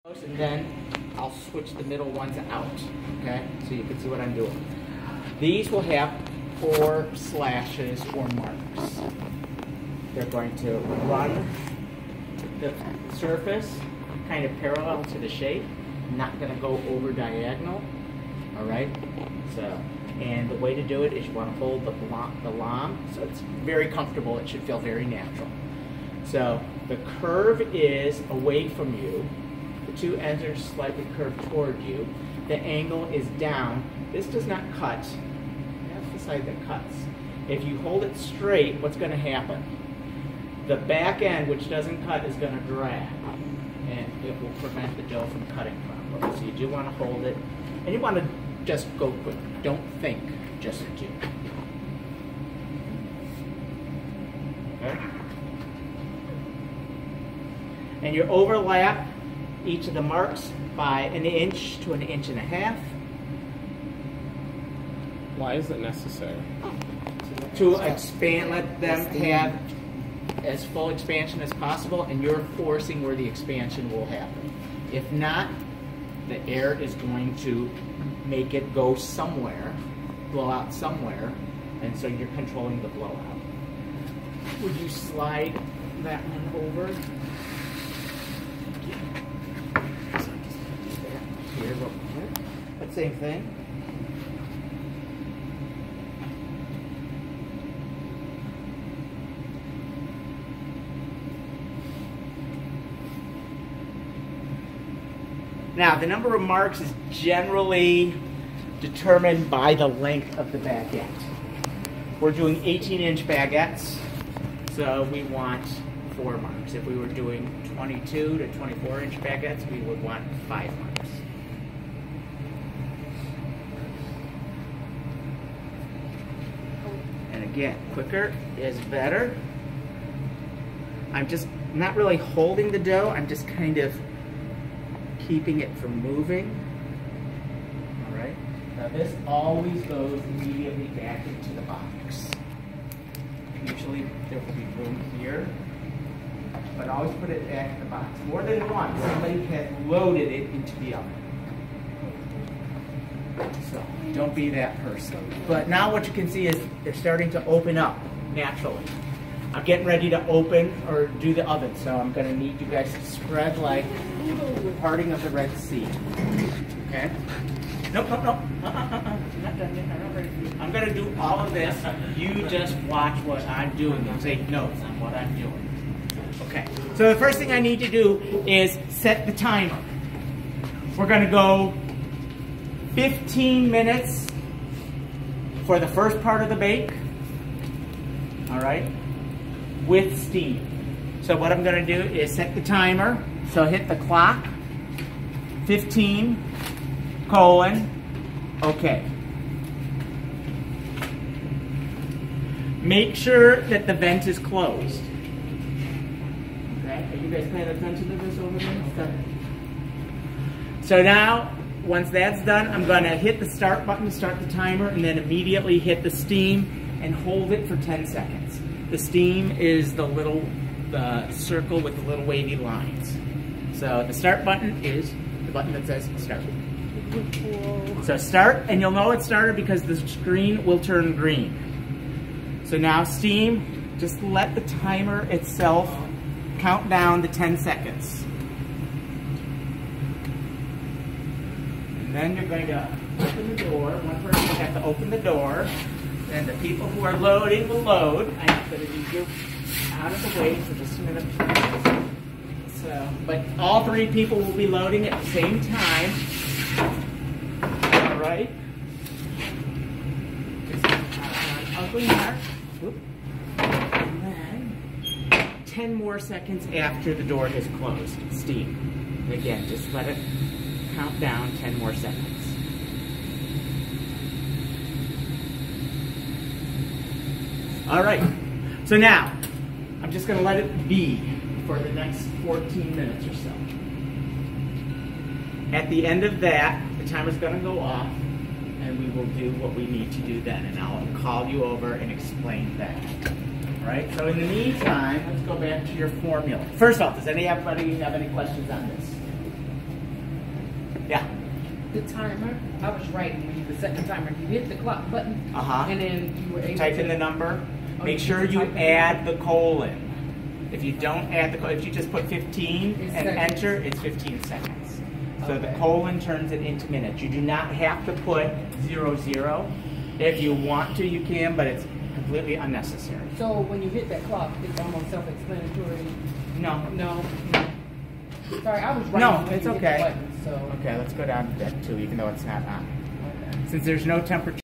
And then I'll switch the middle ones out, okay? So you can see what I'm doing. These will have 4 slashes or marks. They're going to run the surface kind of parallel to the shape, not going to go over diagonal, all right? So, and the way to do it is you want to hold the lom so it's very comfortable. It should feel very natural. So the curve is away from you. The 2 ends are slightly curved toward you. The angle is down. This does not cut. That's the side that cuts. If you hold it straight, what's going to happen? The back end, which doesn't cut, is going to drag, and it will prevent the dough from cutting properly. So you do want to hold it, and you want to just go quick. Don't think, just do. Okay? And you overlap each of the marks by 1 inch to 1.5 inches. Why is it necessary? To expand, let them have as full expansion as possible, and you're forcing where the expansion will happen. If not, the air is going to make it go somewhere, blow out somewhere, and so you're controlling the blowout. Would you slide that one over? Here, that same thing. Now, the number of marks is generally determined by the length of the baguette. We're doing 18-inch baguettes, so we want 4 marks. If we were doing 22 to 24-inch baguettes, we would want 5 marks. And again, quicker is better. I'm just not really holding the dough, I'm just kind of keeping it from moving. All right. Now this always goes immediately back into the box. Usually there will be room here, but always put it back in the box. More than once, somebody has loaded it into the oven. So don't be that person. But now what you can see is they're starting to open up naturally. I'm getting ready to open or do the oven, so I'm going to need you guys to spread like the parting of the Red Sea. Okay? Nope. Not done yet. I'm not ready for you. I'm going to do all of this. You just watch what I'm doing and take notes on what I'm doing. Okay. So the first thing I need to do is set the timer. We're going to go 15 minutes for the first part of the bake. All right? With steam. So what I'm going to do is set the timer. So hit the clock. 15, okay. Make sure that the vent is closed. Okay, are you guys paying attention to this over there? Okay. So now, once that's done, I'm going to hit the start button to start the timer, and then immediately hit the steam and hold it for 10 seconds. The steam is the little circle with the little wavy lines. So the start button is the button that says start. So start, and you'll know it started because the screen will turn green. So now steam, just let the timer itself count down to 10 seconds. And then you're going to open the door. One person will have to open the door. And the people who are loading will load. I'm going to need you out of the way for just a minute. So, but all 3 people will be loading at the same time. All right. Just ugly mark. And then 10 more seconds after the door has closed. Steam. And again, just let it count down 10 more seconds. All right, so now, I'm just gonna let it be for the next 14 minutes or so. At the end of that, the timer's gonna go off, and we will do what we need to do then, and I'll call you over and explain that. All right, so in the meantime, let's go back to your formula. First off, does anybody have any questions on this? Yeah. The timer, I was writing when you were setting the timer. You hit the clock button, and then you were able Type to in the number. Oh, Make you sure just you type in add the colon. If you don't add the colon, if you just put 15 It's and seconds. enter, it's 15 seconds. So the Okay. colon turns it into minutes. You do not have to put 00. If you want to, you can, but it's completely unnecessary. So when you hit that clock, it's almost self-explanatory. No. No. Sorry, I was writing. No, when it's you hit the okay. button, so. Okay, let's go down to that too, even though it's not on. Okay. Since there's no temperature.